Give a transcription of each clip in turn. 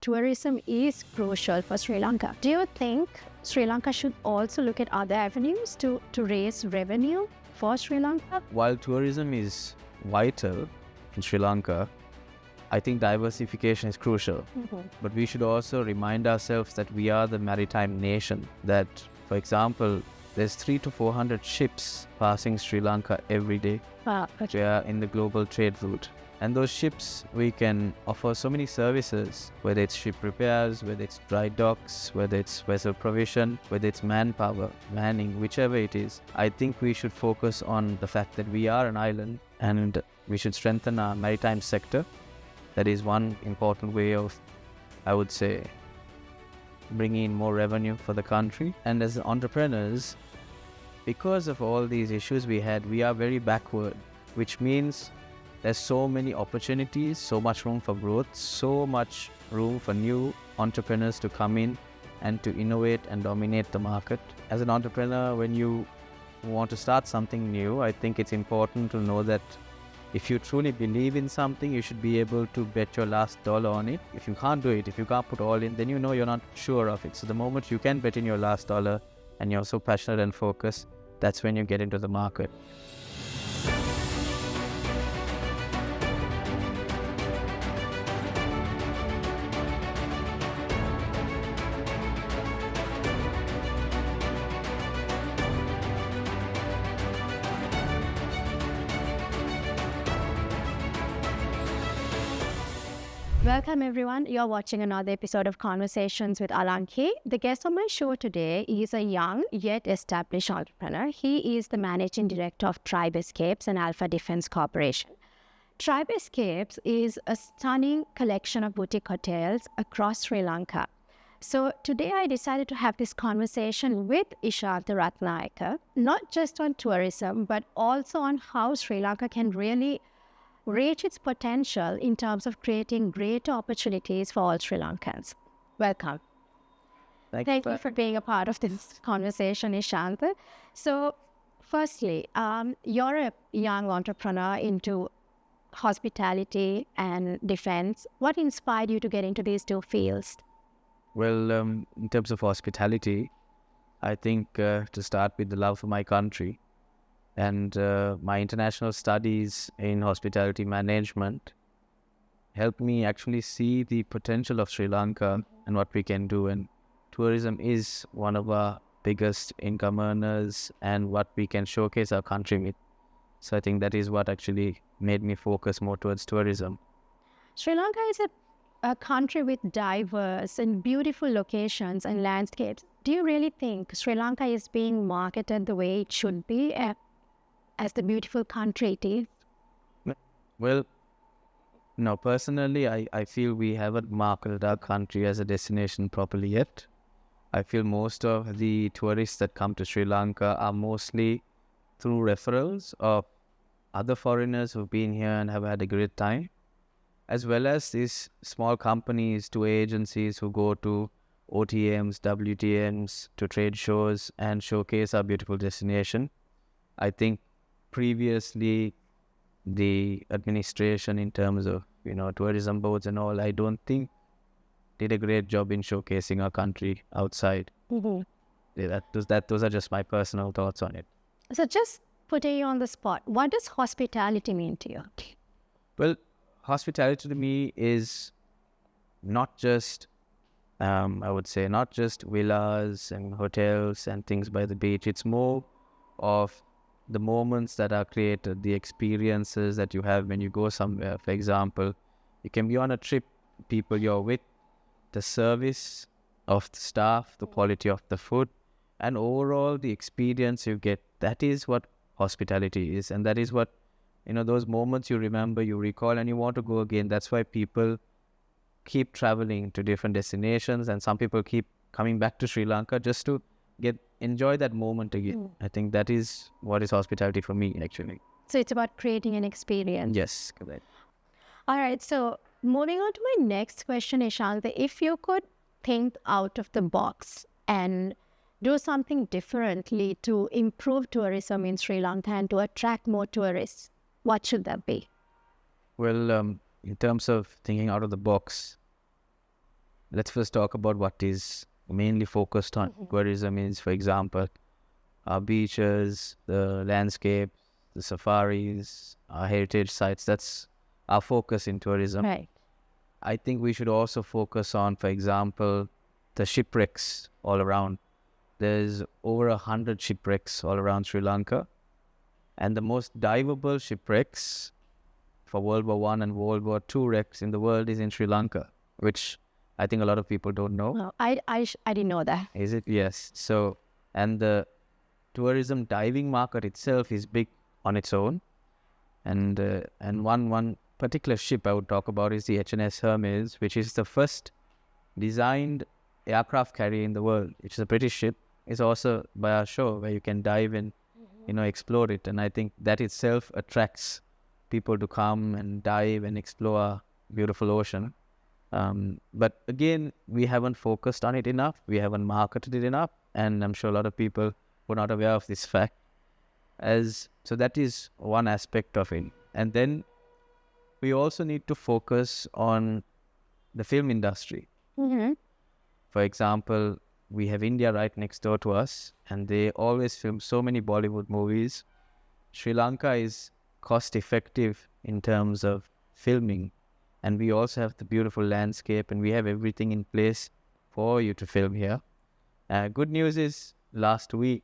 tourism is crucial for Sri Lanka. Do you think Sri Lanka should also look at other avenues to raise revenue for Sri Lanka? While tourism is vital in Sri Lanka, I think diversification is crucial. But we should also remind ourselves that we are the maritime nation. That, for example, there's 300 to 400 ships passing Sri Lanka every day. They are in the global trade route. And those ships, we can offer so many services, whether it's ship repairs, whether it's dry docks, whether it's vessel provision, whether it's manpower, manning, whichever it is. I think we should focus on the fact that we are an island and we should strengthen our maritime sector. That is one important way of, I would say, bringing in more revenue for the country. And as entrepreneurs, because of all these issues we had, we are very backward, which means there's so many opportunities, so much room for growth, so much room for new entrepreneurs to come in and to innovate and dominate the market. As an entrepreneur, when you want to start something new, I think it's important to know that if you truly believe in something, you should be able to bet your last dollar on it. If you can't do it, if you can't put all in, then you know you're not sure of it. So the moment you can bet in your last dollar and you're so passionate and focused, that's when you get into the market. Welcome everyone. You're watching another episode of Conversations with Alanki. The guest on my show today is a young yet established entrepreneur. He is the managing director of Tribe Escapes and Alpha Defense Corporation. Tribe Escapes is a stunning collection of boutique hotels across Sri Lanka. So today I decided to have this conversation with Ishantha Ratnayake, not just on tourism, but also on how Sri Lanka can really reach its potential in terms of creating greater opportunities for all Sri Lankans. Welcome. Thank you for being a part of this conversation, Ishantha. So, firstly, you're a young entrepreneur into hospitality and defense. What inspired you to get into these two fields? Well, in terms of hospitality, I think to start with the love for my country. And my international studies in hospitality management helped me actually see the potential of Sri Lanka and what we can do. And tourism is one of our biggest income earners and what we can showcase our country with. So I think that is what actually made me focus more towards tourism. Sri Lanka is a country with diverse and beautiful locations and landscapes. Do you really think Sri Lanka is being marketed the way it should be? As the beautiful country it is? Well, no, personally, I feel we haven't marketed our country as a destination properly yet. I feel most of the tourists that come to Sri Lanka are mostly through referrals of other foreigners who've been here and have had a great time, as well as these small companies, tour agencies who go to OTMs, WTMs, to trade shows and showcase our beautiful destination. I think previously the administration in terms of tourism boards and all, I don't think did a great job in showcasing our country outside. Those are just my personal thoughts on it. So just putting you on the spot, what does hospitality mean to you? Well, hospitality to me is not just I would say not just villas and hotels and things by the beach. It's more of the moments that are created, the experiences that you have when you go somewhere. For example, you can be on a trip, people you're with, the service of the staff, the quality of the food, and overall the experience you get. That is what hospitality is, and that is what, those moments you remember, you recall, and you want to go again. That's why people keep traveling to different destinations, and some people keep coming back to Sri Lanka just to enjoy that moment again. I think that is what is hospitality for me, actually. So it's about creating an experience. Yes, correct. All right, so moving on to my next question, Ishantha, if you could think out of the box and do something differently to improve tourism in Sri Lanka and to attract more tourists, what should that be? Well, in terms of thinking out of the box, let's first talk about what is mainly focused on. Tourism is, for example, our beaches, the landscape, the safaris, our heritage sites. That's our focus in tourism. Right. I think we should also focus on, for example, the shipwrecks all around. There's over 100 shipwrecks all around Sri Lanka. And the most diveable shipwrecks for World War One and World War Two wrecks in the world is in Sri Lanka, which I think a lot of people don't know. No, I didn't know that. Is it? Yes. So, and the tourism diving market itself is big on its own. And one particular ship I would talk about is the HNS Hermes, which is the first designed aircraft carrier in the world. It's a British ship. It's also by our shore where you can dive and explore it. And I think that itself attracts people to come and dive and explore our beautiful ocean. But again, we haven't focused on it enough. We haven't marketed it enough. And I'm sure a lot of people were not aware of this fact. So that is one aspect of it. And then we also need to focus on the film industry. For example, we have India right next door to us, and they always film so many Bollywood movies. Sri Lanka is cost effective in terms of filming, and we also have the beautiful landscape, and we have everything in place for you to film here. Good news is, last week,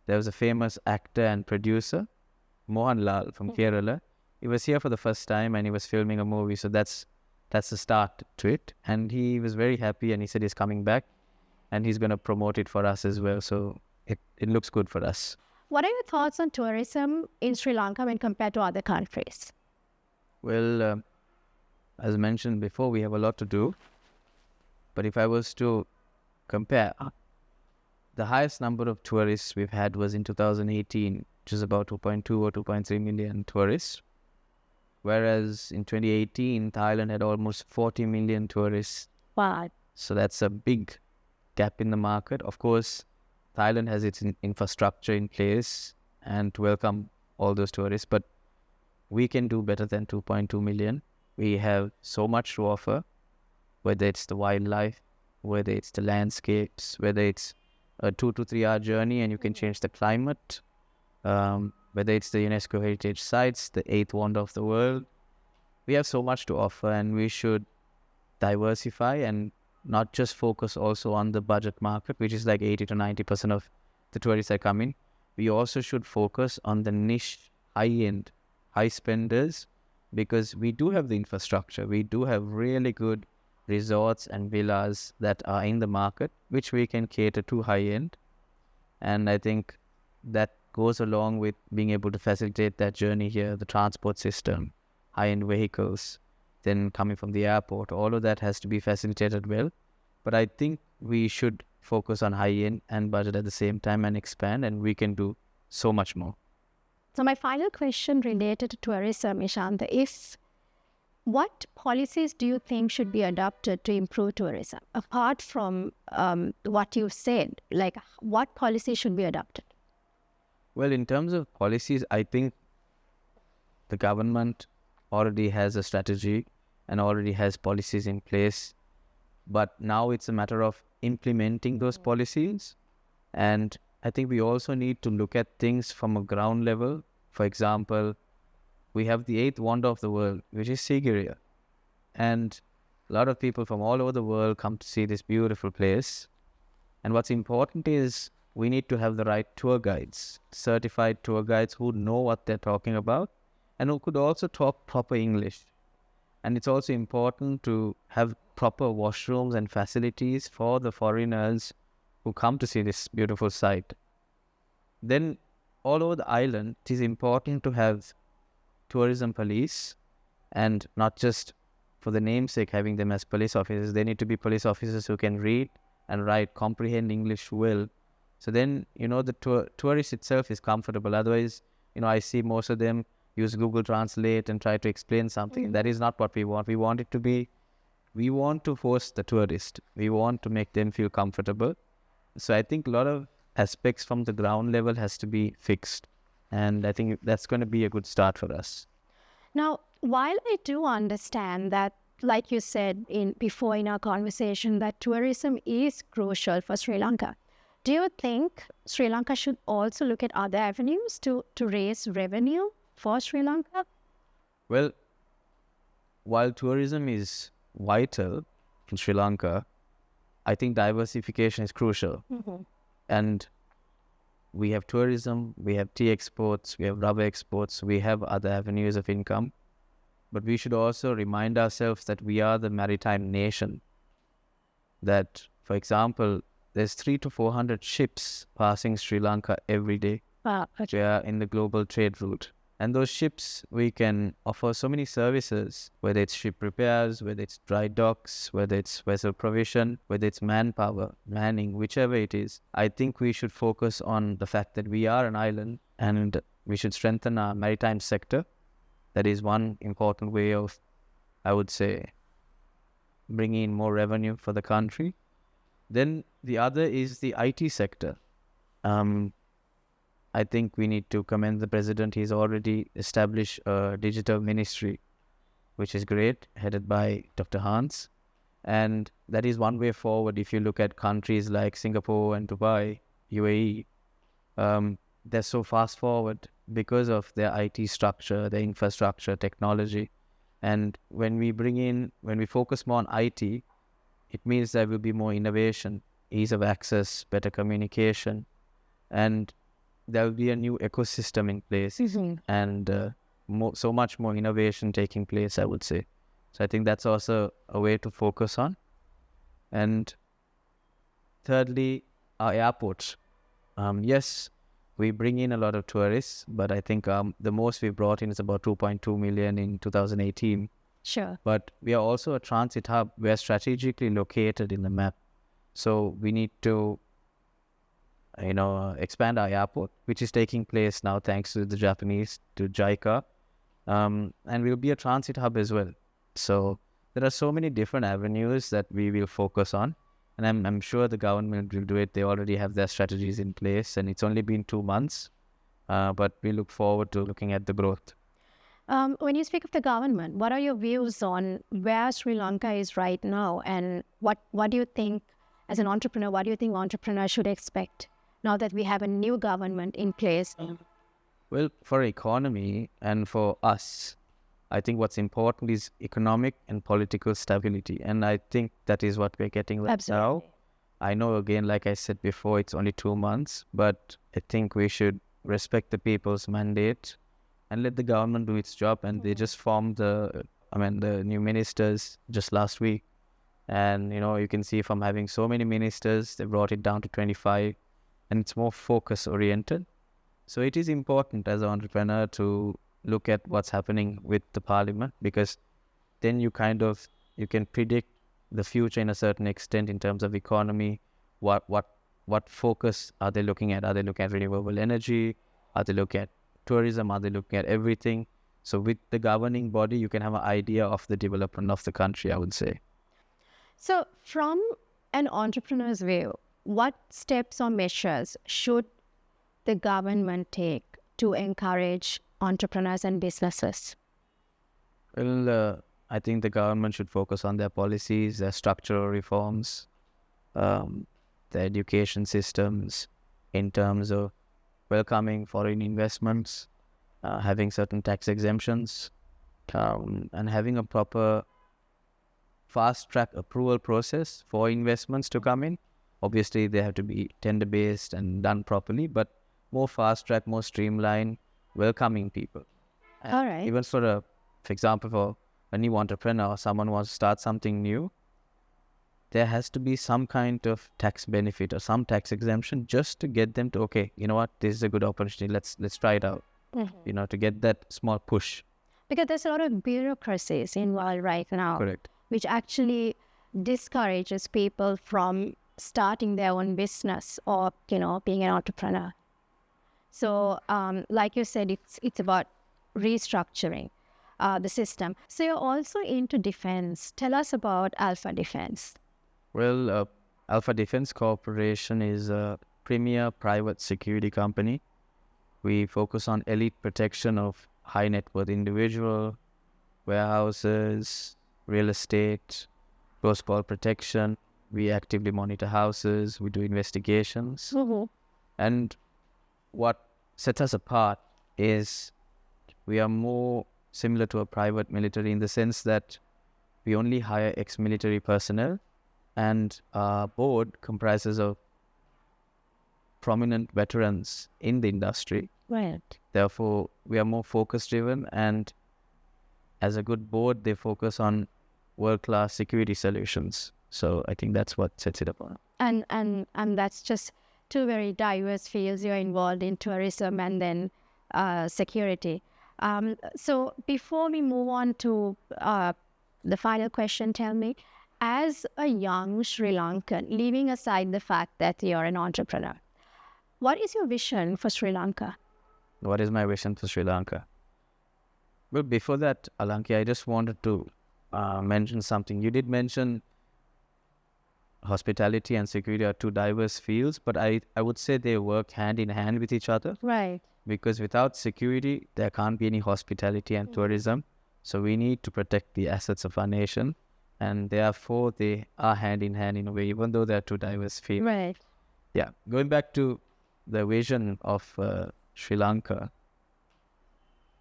there was a famous actor and producer, Mohanlal from Kerala. He was here for the first time, and he was filming a movie, so that's the start to it. And he was very happy, and he said he's coming back, and he's going to promote it for us as well. So it looks good for us. What are your thoughts on tourism in Sri Lanka when compared to other countries? Well, as mentioned before, we have a lot to do. But if I was to compare, the highest number of tourists we've had was in 2018, which is about 2.2 or 2.3 million tourists. Whereas in 2018, Thailand had almost 40 million tourists. Wow. So that's a big gap in the market. Of course, Thailand has its infrastructure in place and to welcome all those tourists, but we can do better than 2.2 million. We have so much to offer, whether it's the wildlife, whether it's the landscapes, whether it's a 2 to 3 hour journey and you can change the climate, whether it's the UNESCO heritage sites, the 8th wonder of the world. We have so much to offer, and we should diversify and not just focus also on the budget market, which is like 80 to 90% of the tourists that come in. We also should focus on the niche, high-end, high spenders, because we do have the infrastructure. We do have really good resorts and villas that are in the market, which we can cater to high-end. And I think that goes along with being able to facilitate that journey here, the transport system, high-end vehicles, then coming from the airport, all of that has to be facilitated well. But I think we should focus on high-end and budget at the same time and expand, and we can do so much more. So my final question related to tourism, Ishantha, what policies do you think should be adopted to improve tourism? Apart from what you said, like what policies should be adopted? Well, in terms of policies, I think the government already has a strategy and already has policies in place. But now it's a matter of implementing those policies. And I think we also need to look at things from a ground level. For example, we have the 8th wonder of the world, which is Sigiriya. And a lot of people from all over the world come to see this beautiful place. And what's important is we need to have the right tour guides, certified tour guides who know what they're talking about and who could also talk proper English. And it's also important to have proper washrooms and facilities for the foreigners who come to see this beautiful site. Then all over the island, it is important to have tourism police, and not just for the namesake having them as police officers. They need to be police officers who can read and write, comprehend English well. So then, the tourist itself is comfortable. Otherwise, I see most of them use Google Translate and try to explain something. That is not what we want. We want it to be, we want to host the tourist. We want to make them feel comfortable. So I think a lot of aspects from the ground level has to be fixed. And I think that's going to be a good start for us. Now, while I do understand that like you said before in our conversation, that tourism is crucial for Sri Lanka. Do you think Sri Lanka should also look at other avenues to raise revenue for Sri Lanka? Well, while tourism is vital in Sri Lanka, I think diversification is crucial. And we have tourism, we have tea exports, we have rubber exports, we have other avenues of income. But we should also remind ourselves that we are the maritime nation. That, for example, there's 300 to 400 ships passing Sri Lanka every day. Okay. We are in the global trade route. And those ships, we can offer so many services, whether it's ship repairs, whether it's dry docks, whether it's vessel provision, whether it's manpower, manning, whichever it is. I think we should focus on the fact that we are an island and we should strengthen our maritime sector. That is one important way of, I would say, bringing in more revenue for the country. Then the other is the IT sector. I think we need to commend the president. He's already established a digital ministry, which is great, headed by Dr. Hans. And that is one way forward. If you look at countries like Singapore and Dubai, UAE, they're so fast forward because of their IT structure, their infrastructure, technology. And when we focus more on IT, it means there will be more innovation, ease of access, better communication, and there will be a new ecosystem in place and so much more innovation taking place, I would say. So I think that's also a way to focus on. And thirdly, our airports. Yes, we bring in a lot of tourists, but I think the most we brought in is about 2.2 million in 2018. Sure. But we are also a transit hub. We are strategically located in the map. So we need to expand our airport, which is taking place now thanks to the Japanese, to JICA. And we'll be a transit hub as well. So there are so many different avenues that we will focus on. And I'm sure the government will do it. They already have their strategies in place, and it's only been 2 months. But we look forward to looking at the growth. When you speak of the government, what are your views on where Sri Lanka is right now? And what do you think, as an entrepreneur, what do you think entrepreneurs should expect now that we have a new government in place? Well, for economy and for us, I think what's important is economic and political stability. And I think that is what we're getting right now. I know, again, like I said before, it's only 2 months, but I think we should respect the people's mandate and let the government do its job. And they just formed the new ministers just last week. And, you can see from having so many ministers, they brought it down to 25, and it's more focus-oriented. So it is important as an entrepreneur to look at what's happening with the parliament, because then you can predict the future in a certain extent in terms of economy. What focus are they looking at? Are they looking at renewable energy? Are they looking at tourism? Are they looking at everything? So with the governing body, you can have an idea of the development of the country, I would say. So from an entrepreneur's view, what steps or measures should the government take to encourage entrepreneurs and businesses? Well, I think the government should focus on their policies, their structural reforms, the education systems in terms of welcoming foreign investments, having certain tax exemptions, and having a proper fast-track approval process for investments to come in. Obviously, they have to be tender-based and done properly, but more fast-track, more streamlined, welcoming people. All right. Even for example, for a new entrepreneur, someone wants to start something new, there has to be some kind of tax benefit or some tax exemption just to get them to, okay, you know what, this is a good opportunity, let's try it out, to get that small push. Because there's a lot of bureaucracies involved right now. Correct. Which actually discourages people from starting their own business or, being an entrepreneur. So, like you said, it's about restructuring the system. So you're also into defense. Tell us about Alpha Defense. Well, Alpha Defense Corporation is a premier private security company. We focus on elite protection of high net worth individual, warehouses, real estate, post-call protection. We actively monitor houses. We do investigations. And what sets us apart is we are more similar to a private military in the sense that we only hire ex-military personnel, and our board comprises of prominent veterans in the industry. Right. Therefore, we are more focus-driven, and as a good board, they focus on world-class security solutions. So I think that's what sets it apart. And that's just two very diverse fields. You're involved in tourism and then security. So before we move on to the final question, tell me, as a young Sri Lankan, leaving aside the fact that you're an entrepreneur, what is your vision for Sri Lanka? What is my vision for Sri Lanka? Well, before that, Alanki, I just wanted to mention something. You did mention hospitality and security are two diverse fields, but I would say they work hand in hand with each other. Right. Because without security, there can't be any hospitality and tourism. So we need to protect the assets of our nation. And therefore, they are hand in hand in a way, even though they're two diverse fields. Right. Yeah. Going back to the vision of Sri Lanka.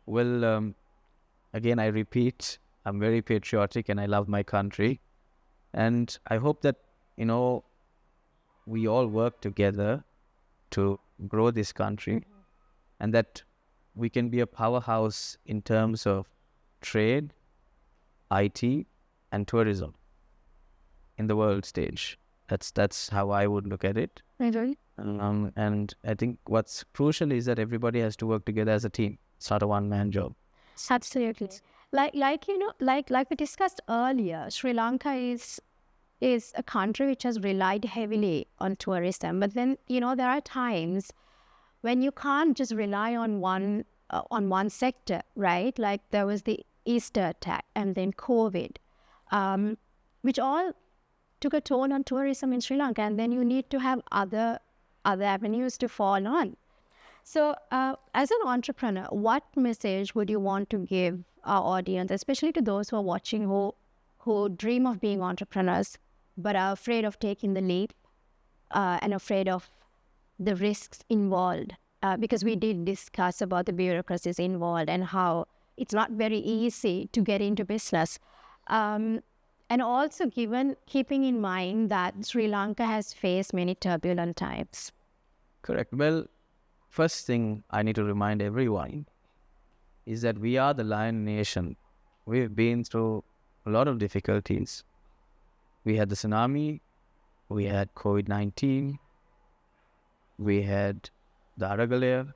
Well, again, I repeat, I'm very patriotic and I love my country. And I hope that, we all work together to grow this country, and that we can be a powerhouse in terms of trade, IT, and tourism in the world stage. That's how I would look at it. Right. And I think what's crucial is that everybody has to work together as a team. It's not a one-man job. Absolutely. Like we discussed earlier, Sri Lanka is a country which has relied heavily on tourism. But then, there are times when you can't just rely on one sector, right? Like there was the Easter attack and then COVID, which all took a toll on tourism in Sri Lanka. And then you need to have other avenues to fall on. So as an entrepreneur, what message would you want to give our audience, especially to those who are watching who dream of being entrepreneurs, but are afraid of taking the leap and afraid of the risks involved? Because we did discuss about the bureaucracies involved and how it's not very easy to get into business. And also keeping in mind that Sri Lanka has faced many turbulent times. Correct. Well, first thing I need to remind everyone is that we are the Lion Nation. We've been through a lot of difficulties. We had the tsunami, we had COVID-19, we had the Aragalaya.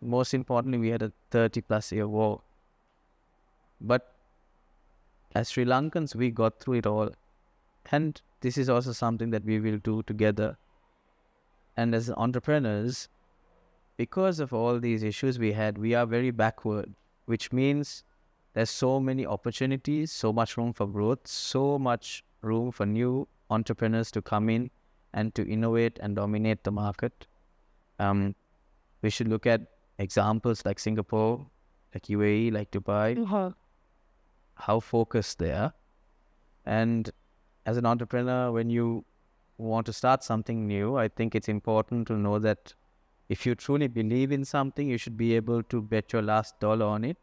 Most importantly, we had a 30-plus year war. But as Sri Lankans, we got through it all. And this is also something that we will do together. And as entrepreneurs, because of all these issues we had, we are very backward, which means there's so many opportunities, so much room for growth, so much room for new entrepreneurs to come in and to innovate and dominate the market. We should look at examples like Singapore, like UAE, like Dubai, how focused they are. And as an entrepreneur, when you want to start something new, I think it's important to know that if you truly believe in something, you should be able to bet your last dollar on it.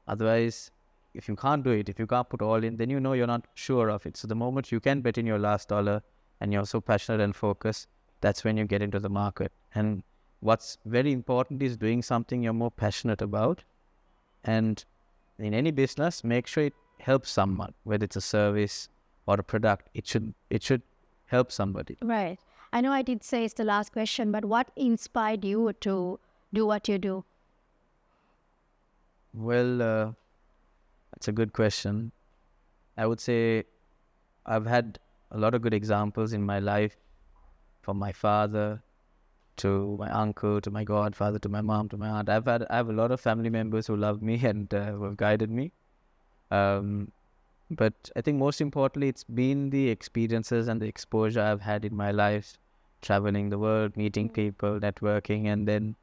Otherwise, if you can't do it, if you can't put all in, then you're not sure of it. So the moment you can bet in your last dollar and you're so passionate and focused, that's when you get into the market. And what's very important is doing something you're more passionate about. And in any business, make sure it helps someone, whether it's a service or a product. It should help somebody. Right. I know I did say it's the last question, but what inspired you to do what you do? Well, that's a good question. I would say I've had a lot of good examples in my life, from my father to my uncle to my godfather to my mom to my aunt. I have a lot of family members who love me and who have guided me. But I think most importantly, it's been the experiences and the exposure I've had in my life, traveling the world, meeting people, networking, and then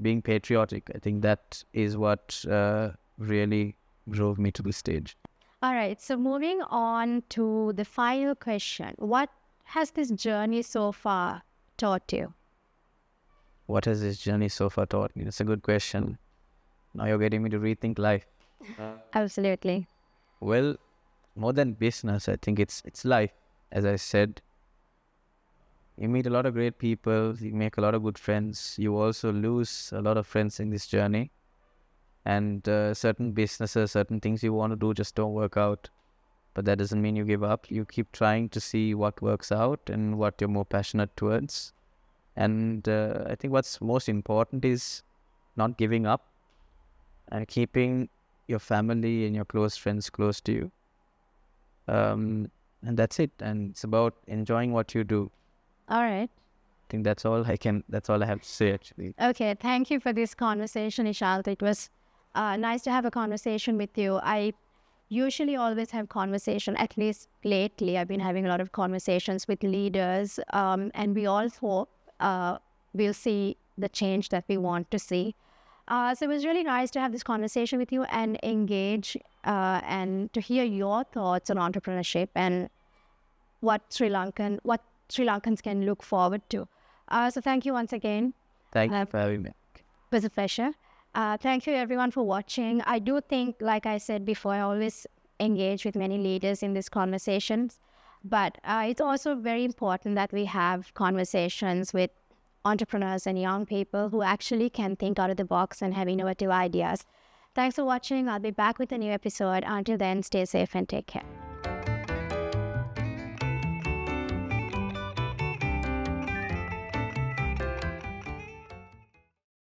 being patriotic. I think that is what really drove me to this stage. All right. So moving on to the final question. What has this journey so far taught you? What has this journey so far taught me? That's a good question. Now you're getting me to rethink life. Absolutely. Well, more than business, I think it's life. As I said, you meet a lot of great people, you make a lot of good friends. You also lose a lot of friends in this journey. And certain businesses, certain things you want to do just don't work out. But that doesn't mean you give up. You keep trying to see what works out and what you're more passionate towards. And I think what's most important is not giving up and keeping your family and your close friends close to you. And that's it. And it's about enjoying what you do. All right. I think that's all I have to say, actually. Okay. Thank you for this conversation, Ishantha. It was nice to have a conversation with you. I usually always have conversation, at least lately. I've been having a lot of conversations with leaders, and we all hope we'll see the change that we want to see. So it was really nice to have this conversation with you and engage and to hear your thoughts on entrepreneurship and what Sri Lankans can look forward to. So thank you once again. Thank you for having me. It was a pleasure. Thank you everyone for watching. I do think, like I said before, I always engage with many leaders in these conversations. But it's also very important that we have conversations with entrepreneurs and young people who actually can think out of the box and have innovative ideas. Thanks for watching. I'll be back with a new episode. Until then, stay safe and take care.